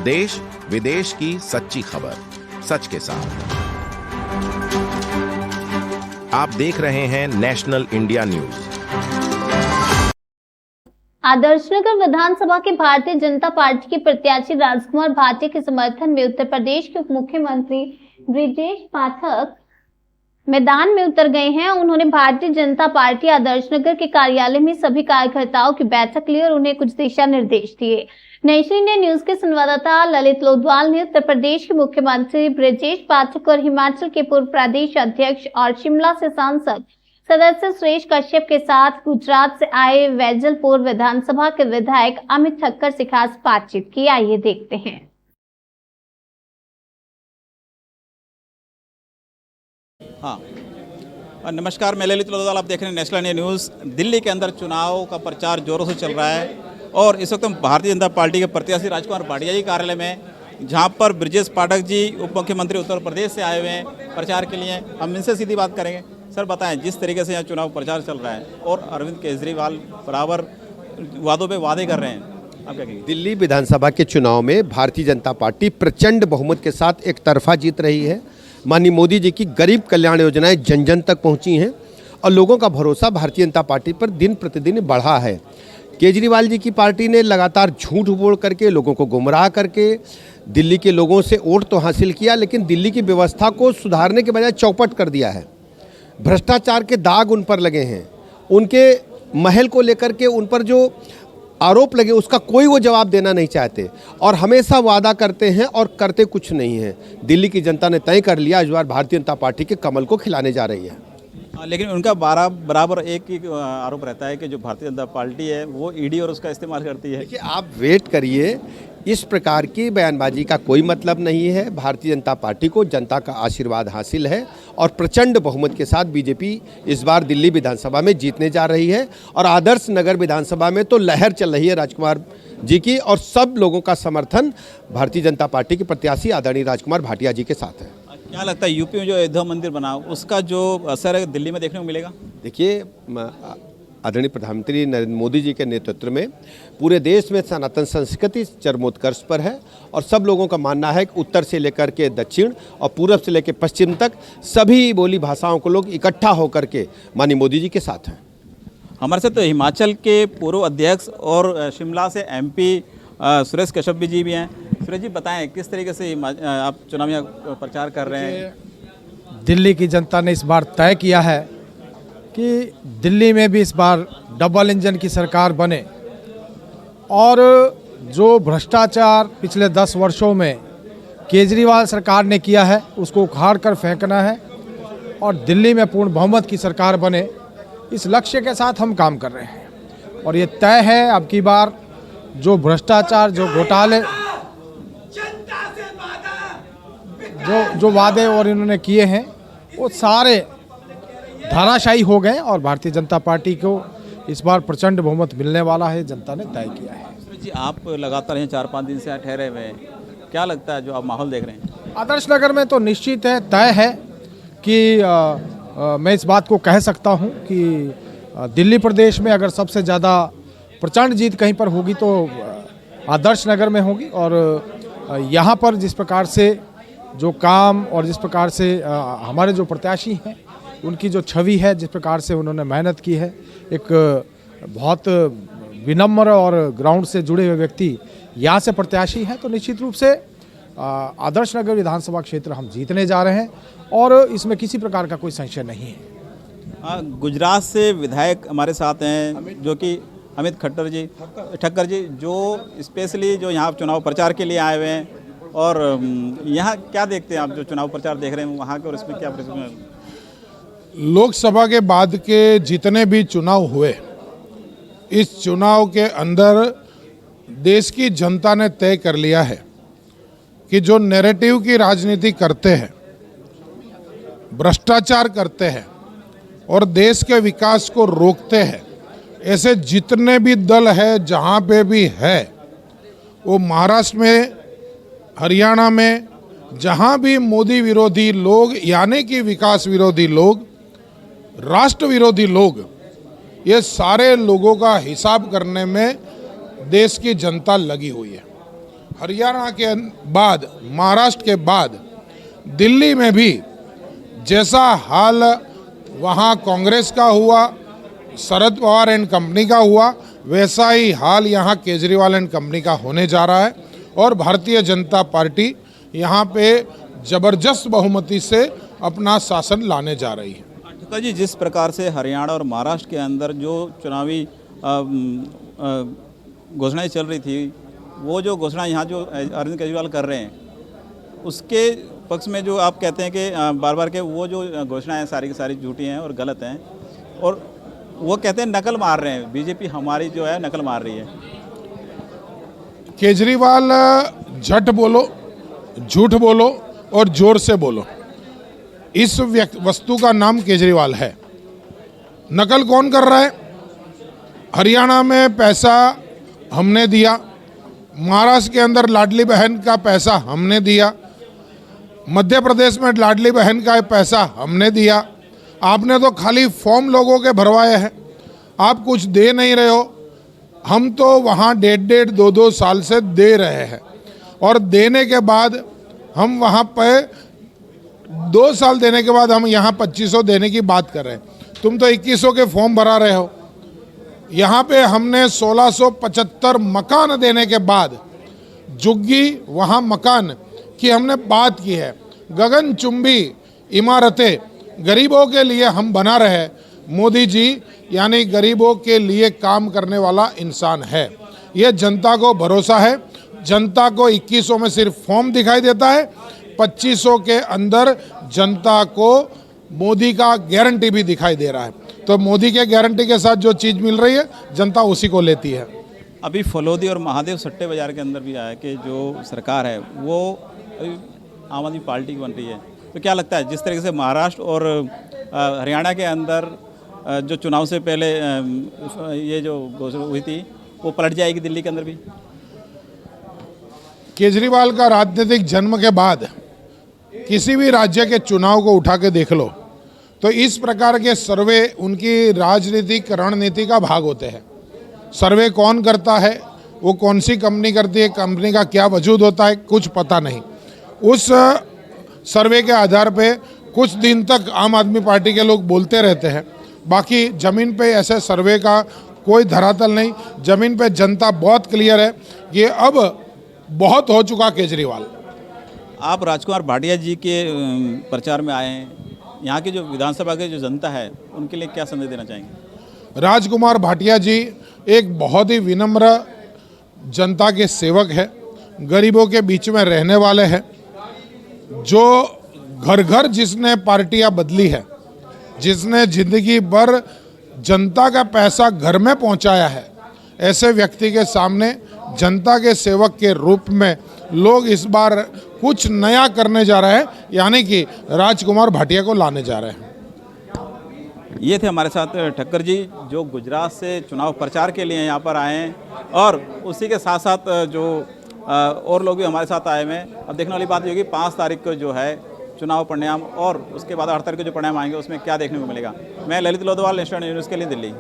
देश विदेश की सच्ची खबर सच के साथ। आप देख रहे हैं नेशनल इंडिया न्यूज। आदर्शनगर विधानसभा के भारतीय जनता पार्टी के प्रत्याशी राजकुमार भाटिया के समर्थन में उत्तर प्रदेश के उप मुख्यमंत्री ब्रजेश पाठक मैदान में उतर गए हैं। उन्होंने भारतीय जनता पार्टी आदर्शनगर के कार्यालय में सभी कार्यकर्ताओं की बैठक ली और उन्हें कुछ दिशा निर्देश दिए। नेशनल इंडिया न्यूज के संवाददाता ललित लोधवाल ने उत्तर प्रदेश के मुख्यमंत्री ब्रजेश पाठक और हिमाचल के पूर्व प्रदेश अध्यक्ष और शिमला से सांसद सदस्य सुरेश कश्यप के साथ गुजरात से आए वैजलपुर विधानसभा के विधायक अमित ठक्कर से खास बातचीत की। आइए देखते हैं। हाँ, नमस्कार, मैं ललित लोधवाल, आप देख रहे हैं नेशनल इंडिया न्यूज़। दिल्ली के अंदर चुनाव का प्रचार जोरों से चल रहा है और इस वक्त हम भारतीय जनता पार्टी के प्रत्याशी राजकुमार भाटिया जी कार्यालय में, जहां पर ब्रजेश पाठक जी उप मुख्यमंत्री उत्तर प्रदेश से आए हुए हैं प्रचार के लिए। हम इनसे सीधी बात करेंगे। सर बताएं, जिस तरीके से यहाँ चुनाव प्रचार चल रहा है और अरविंद केजरीवाल बराबर वादों पे वादे कर रहे हैं, आप क्या कहेंगे? दिल्ली विधानसभा के चुनाव में भारतीय जनता पार्टी प्रचंड बहुमत के साथ एक तरफा जीत रही है। माननीय मोदी जी की गरीब कल्याण योजनाएं जन जन तक पहुंची हैं और लोगों का भरोसा भारतीय जनता पार्टी पर दिन प्रतिदिन बढ़ा है। केजरीवाल जी की पार्टी ने लगातार झूठ बोल करके, लोगों को गुमराह करके दिल्ली के लोगों से वोट तो हासिल किया, लेकिन दिल्ली की व्यवस्था को सुधारने के बजाय चौपट कर दिया है। भ्रष्टाचार के दाग उन पर लगे हैं। उनके महल को लेकर के उन पर जो आरोप लगे उसका कोई वो जवाब देना नहीं चाहते और हमेशा वादा करते हैं और करते कुछ नहीं है। दिल्ली की जनता ने तय कर लिया, इस बार भारतीय जनता पार्टी के कमल को खिलाने जा रही है। लेकिन उनका बराबर एक ही आरोप रहता है कि जो भारतीय जनता पार्टी है वो ईडी और उसका इस्तेमाल करती है। देखिए, आप वेट करिए, इस प्रकार की बयानबाजी का कोई मतलब नहीं है। भारतीय जनता पार्टी को जनता का आशीर्वाद हासिल है और प्रचंड बहुमत के साथ बीजेपी इस बार दिल्ली विधानसभा में जीतने जा रही है और आदर्श नगर विधानसभा में तो लहर चल रही है राजकुमार जी की और सब लोगों का समर्थन भारतीय जनता पार्टी के प्रत्याशी आदरणीय राजकुमार भाटिया जी के साथ है। क्या लगता है यूपी में जो अयोध्या मंदिर बना उसका जो असर है दिल्ली में देखने को मिलेगा? देखिए, आदरणीय प्रधानमंत्री नरेंद्र मोदी जी के नेतृत्व में पूरे देश में सनातन संस्कृति चरमोत्कर्ष पर है और सब लोगों का मानना है कि उत्तर से लेकर के दक्षिण और पूर्व से लेकर पश्चिम तक सभी बोली भाषाओं को लोग इकट्ठा होकर के माननीय मोदी जी के साथ हैं। हमारे साथ तो हिमाचल के पूर्व अध्यक्ष और शिमला से एमपी सुरेश कश्यप जी भी हैं। सुरेश जी बताएं, किस तरीके से आप चुनाव में प्रचार कर रहे हैं? दिल्ली की जनता ने इस बार तय किया है कि दिल्ली में भी इस बार डबल इंजन की सरकार बने और जो भ्रष्टाचार पिछले 10 वर्षों में केजरीवाल सरकार ने किया है उसको उखाड़ कर फेंकना है और दिल्ली में पूर्ण बहुमत की सरकार बने, इस लक्ष्य के साथ हम काम कर रहे हैं। और ये तय है अब की बार जो भ्रष्टाचार, जो घोटाले, जो वादे और इन्होंने किए हैं वो सारे धाराशायी हो गए और भारतीय जनता पार्टी को इस बार प्रचंड बहुमत मिलने वाला है, जनता ने तय किया है। जी, आप लगातार यहाँ 4-5 दिन से ठहरे हुए हैं, क्या लगता है जो आप माहौल देख रहे हैं? आदर्श नगर में तो निश्चित है, तय है कि मैं इस बात को कह सकता हूँ कि दिल्ली प्रदेश में अगर सबसे ज़्यादा प्रचंड जीत कहीं पर होगी तो आदर्श नगर में होगी। और यहाँ पर जिस प्रकार से जो काम और जिस प्रकार से हमारे जो प्रत्याशी हैं उनकी जो छवि है, जिस प्रकार से उन्होंने मेहनत की है, एक बहुत विनम्र और ग्राउंड से जुड़े हुए व्यक्ति यहाँ से प्रत्याशी हैं, तो निश्चित रूप से आदर्श नगर विधानसभा क्षेत्र हम जीतने जा रहे हैं और इसमें किसी प्रकार का कोई संशय नहीं है। गुजरात से विधायक हमारे साथ हैं जो कि अमित ठक्कर जी, जो स्पेशली जो यहाँ चुनाव प्रचार के लिए आए हुए हैं और यहाँ क्या देखते हैं आप जो चुनाव प्रचार देख रहे हैं वहाँ के और इसमें क्या? लोकसभा के बाद के जितने भी चुनाव हुए, इस चुनाव के अंदर देश की जनता ने तय कर लिया है कि जो नैरेटिव की राजनीति करते हैं, भ्रष्टाचार करते हैं और देश के विकास को रोकते हैं, ऐसे जितने भी दल है जहाँ पे भी है, वो महाराष्ट्र में, हरियाणा में, जहाँ भी मोदी विरोधी लोग यानी कि विकास विरोधी लोग, राष्ट्र विरोधी लोग, ये सारे लोगों का हिसाब करने में देश की जनता लगी हुई है। हरियाणा के बाद, महाराष्ट्र के बाद दिल्ली में भी जैसा हाल वहाँ कांग्रेस का हुआ, शरद पवार एंड कंपनी का हुआ, वैसा ही हाल यहाँ केजरीवाल एंड कंपनी का होने जा रहा है। और भारतीय जनता पार्टी यहाँ पे जबरदस्त बहुमति से अपना शासन लाने जा रही है। ठक्कर जी, जिस प्रकार से हरियाणा और महाराष्ट्र के अंदर जो चुनावी घोषणाएं चल रही थी, वो जो घोषणा यहाँ जो अरविंद केजरीवाल कर रहे हैं, उसके पक्ष में जो आप कहते हैं कि बार बार के वो जो घोषणाएं सारी की सारी झूठी हैं और गलत हैं, और वो कहते हैं नकल मार रहे हैं, बीजेपी हमारी जो है नकल मार रही है। केजरीवाल झट बोलो, झूठ बोलो और जोर से बोलो, इस वस्तु का नाम केजरीवाल है। नकल कौन कर रहा है? हरियाणा में पैसा हमने दिया, महाराष्ट्र के अंदर लाडली बहन का पैसा हमने दिया, मध्य प्रदेश में लाडली बहन का पैसा हमने दिया। आपने तो खाली फॉर्म लोगों के भरवाए हैं, आप कुछ दे नहीं रहे हो। हम तो वहाँ 1.5-2 साल से दे रहे हैं, और देने के बाद हम वहाँ पे 2 साल देने के बाद हम यहाँ 2500 देने की बात कर रहे हैं। तुम तो 2100 के फॉर्म भरा रहे हो। यहाँ पे हमने 1675 मकान देने के बाद झुग्गी वहाँ मकान की हमने बात की है। गगनचुंबी इमारतें गरीबों के लिए हम बना रहे हैं। मोदी जी यानी गरीबों के लिए काम करने वाला इंसान है। ये जनता को भरोसा है। जनता को 2100 में सिर्फ फॉर्म दिखाई देता है, 2500 के अंदर जनता को मोदी का गारंटी भी दिखाई दे रहा है। तो मोदी के गारंटी के साथ जो चीज़ मिल रही है, जनता उसी को लेती है। अभी फलोदी और महादेव सट्टे बाजार के अंदर भी आया कि जो सरकार है वो आम आदमी पार्टी की बन रही है। तो क्या लगता है, जिस तरीके से महाराष्ट्र और हरियाणा के अंदर जो चुनाव से पहले ये जो घोषणा हुई थी, वो पलट जाएगी दिल्ली के अंदर भी? केजरीवाल का राजनीतिक जन्म के बाद किसी भी राज्य के चुनाव को उठा के देख लो तो इस प्रकार के सर्वे उनकी राजनीतिक रणनीति का भाग होते हैं। सर्वे कौन करता है, वो कौन सी कंपनी करती है, कंपनी का क्या वजूद होता है, कुछ पता नहीं। उस सर्वे के आधार पे कुछ दिन तक आम आदमी पार्टी के लोग बोलते रहते हैं, बाकी ज़मीन पे ऐसे सर्वे का कोई धरातल नहीं। ज़मीन पे जनता बहुत क्लियर है कि अब बहुत हो चुका केजरीवाल। आप राजकुमार भाटिया जी के प्रचार में आए हैं, यहाँ की जो विधानसभा की जो जनता है उनके लिए क्या संदेश देना चाहेंगे? राजकुमार भाटिया जी एक बहुत ही विनम्र जनता के सेवक है, गरीबों के बीच में रहने वाले हैं। जो घर घर जिसने पार्टियां बदली है, जिसने जिंदगी भर जनता का पैसा घर में पहुंचाया है, ऐसे व्यक्ति के सामने जनता के सेवक के रूप में लोग इस बार कुछ नया करने जा रहे हैं, यानी कि राजकुमार भाटिया को लाने जा रहे हैं। ये थे हमारे साथ ठक्कर जी, जो गुजरात से चुनाव प्रचार के लिए यहाँ पर आए हैं, और उसी के साथ साथ जो और लोग भी हमारे साथ आए हुए हैं। अब देखने वाली बात ये होगी 5 तारीख को जो है चुनाव परिणाम, और उसके बाद 8 तारीख को जो परिणाम आएंगे उसमें क्या देखने को मिलेगा। मैं ललित लोधवाल, नेशनल न्यूज़ के लिए, दिल्ली।